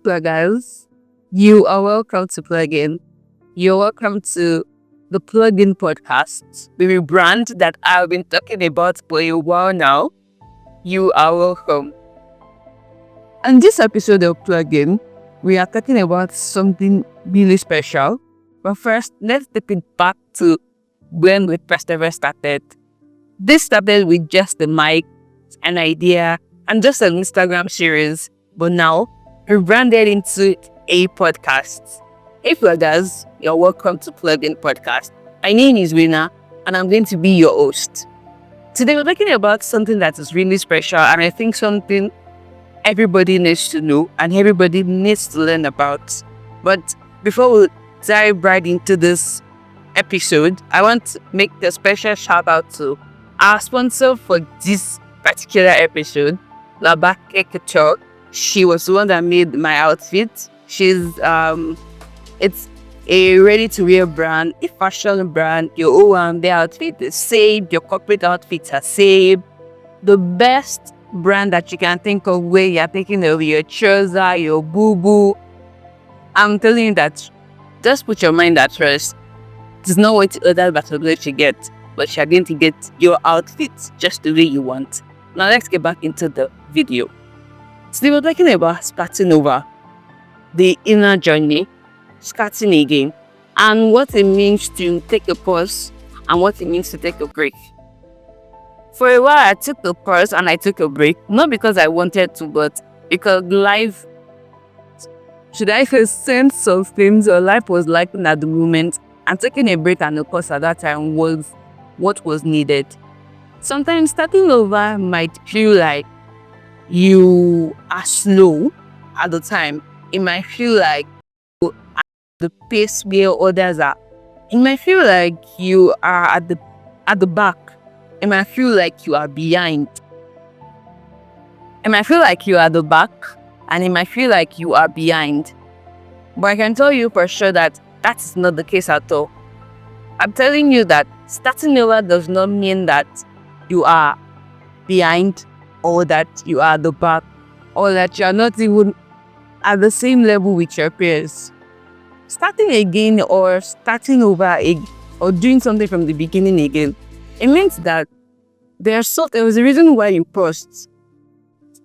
pluggers, you are welcome to PluggIN. You're welcome to the PluggIN podcast, the brand that I've been talking about for a while now. You are welcome. On this episode of PluggIN, we are talking about something really special. But first, let's take it back to when we first ever started. This started with just the mic, an idea, and just an Instagram series. But now, we branded into a podcast. Hey pluggers, you're welcome to PluggIN Podcast. My name is Rina, and I'm going to be your host. Today, we're talking about something that is really special, and I think something everybody needs to know and everybody needs to learn about. But before we dive right into this episode, I want to make a special shout out to our sponsor for this particular episode, Owolabi. She was the one that made my outfit. She's it's a ready-to-wear brand, a fashion brand. Your Owolabi outfit is saved, your corporate outfits are saved. The best brand that you can think of where you're thinking of your trouser, your boo-boo. I'm telling you that just put your mind at rest. It's not what other battles you get, but you're going to get your outfit just the way you want. Now let's get back into the video. Today we're talking about starting over, the inner journey, starting again, and what it means to take a pause and what it means to take a break. For a while, I took a pause and I took a break, not because I wanted to, but because life, should I say, sense of things or life was like at the moment, and taking a break and a pause at that time was what was needed. Sometimes starting over might feel like you are slow at the time. It might feel like you are at the pace where others are. It might feel like you are at the back. It might feel like you are behind. It might feel like you are at the back, and it might feel like you are behind. But I can tell you for sure that that is not the case at all. I'm telling you that starting over does not mean that you are behind, or that you are at the back, or that you are not even at the same level with your peers. Starting again or starting over or doing something from the beginning again, it means that there was a reason why you paused.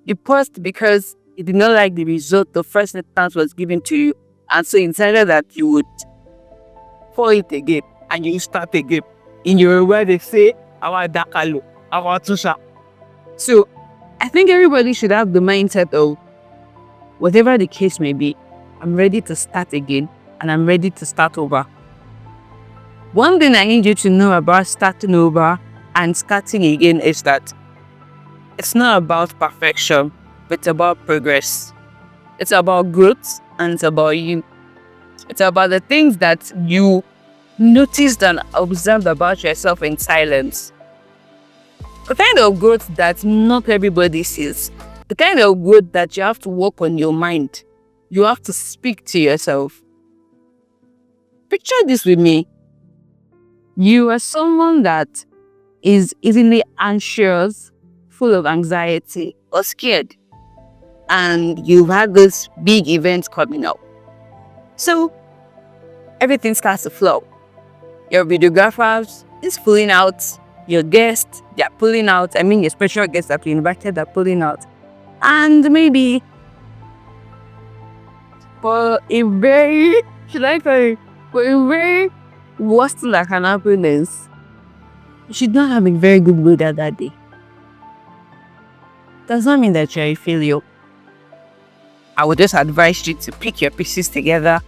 You paused because you did not like the result the first instance was given to you, and so decided that you would follow it again and you start again. In your word, they say, "Our dakalo, our tusha." So I think everybody should have the mindset of, whatever the case may be, I'm ready to start again and I'm ready to start over. One thing I need you to know about starting over and starting again is that it's not about perfection, but it's about progress. It's about growth and it's about you. It's about the things that you noticed and observed about yourself in silence. The kind of growth that not everybody sees. The kind of growth that you have to work on your mind. You have to speak to yourself. Picture this with me. You are someone that is easily anxious, full of anxiety, or scared. And you've had this big event coming up. So, everything starts to flow. Your videographers is pulling out. Your guests, they're pulling out. I mean, your special guests that you invited are pulling out. And maybe for a very worst thing that can happen is you should not have a very good mood at that day. Does not mean that you're a failure. I would just advise you to pick your pieces together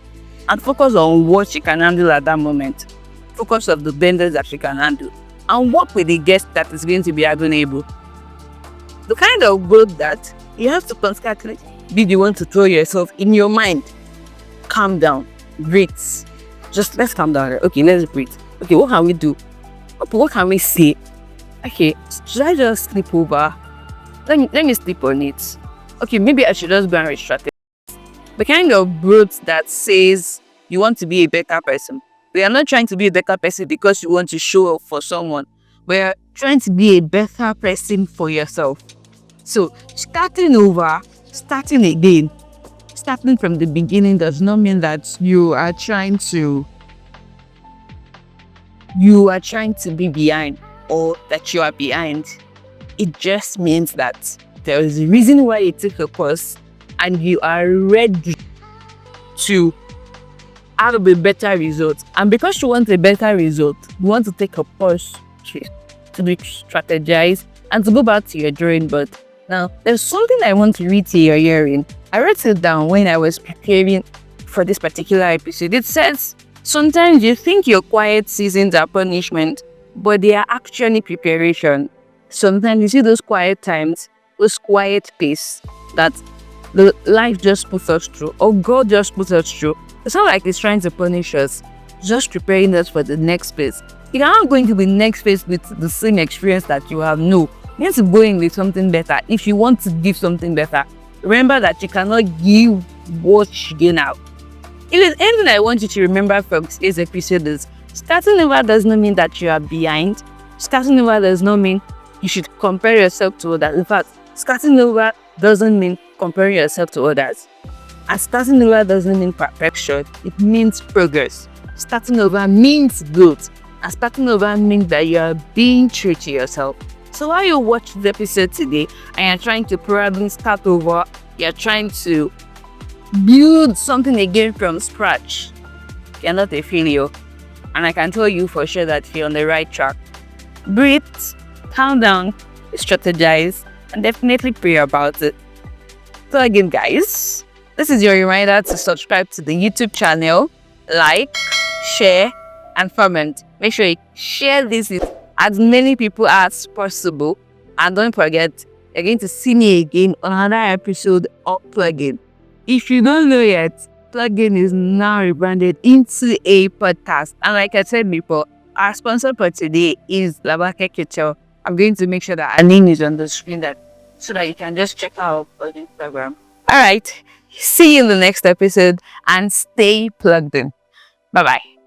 and focus on what you can handle at that moment. Focus on the vendors that you can handle. And work with the guest that is going to be available. The kind of growth that you have to constantly be the one to throw yourself in your mind. Calm down. Breathe. Just let's calm down. Okay, let's breathe. Okay, what can we do? Okay, what can we say? Okay, should I just sleep over? Let me sleep on it. Okay, maybe I should just go and restract it. The kind of growth that says you want to be a better person. We are not trying to be a better person because you want to show up for someone. We are trying to be a better person for yourself. So, starting over, starting again, starting from the beginning does not mean that you are trying to be behind or that you are behind. It just means that there is a reason why you took a course and you are ready to have a better result. And because you want a better result, you want to take a pause to be strategize and to go back to your drawing board. Now, there's something I want to read to your hearing. I wrote it down when I was preparing for this particular episode. It says, sometimes you think your quiet seasons are punishment, but they are actually preparation. Sometimes you see those quiet times, those quiet pace that the life just puts us through, or God just puts us through. It's not like He's trying to punish us, just preparing us for the next phase. You are not going to the next phase with the same experience that you have. No, you need to go in with something better. If you want to give something better, remember that you cannot give what you gain out. If there's anything I want you to remember from today's episode is, starting over does not mean that you are behind. Starting over does not mean you should compare yourself to others. In fact, starting over doesn't mean comparing yourself to others. And starting over doesn't mean perfection. It means progress. Starting over means growth. And starting over means that you are being true to yourself. So while you watch the episode today and you're trying to probably start over, you're trying to build something again from scratch, you're not a failure. And I can tell you for sure that you're on the right track. Breathe, calm down, strategize, and definitely pray about it. Plug in, guys. This is your reminder to subscribe to the YouTube channel, like, share, and comment. Make sure you share this with as many people as possible. And don't forget, you're going to see me again on another episode of PluggIN. If you don't know yet, PluggIN is now rebranded into a podcast. And like I said before, our sponsor for today is Labake Kitchen. I'm going to make sure that our name is on the screen so that you can just check out on Instagram. All right. See you in the next episode and stay plugged in. Bye-bye.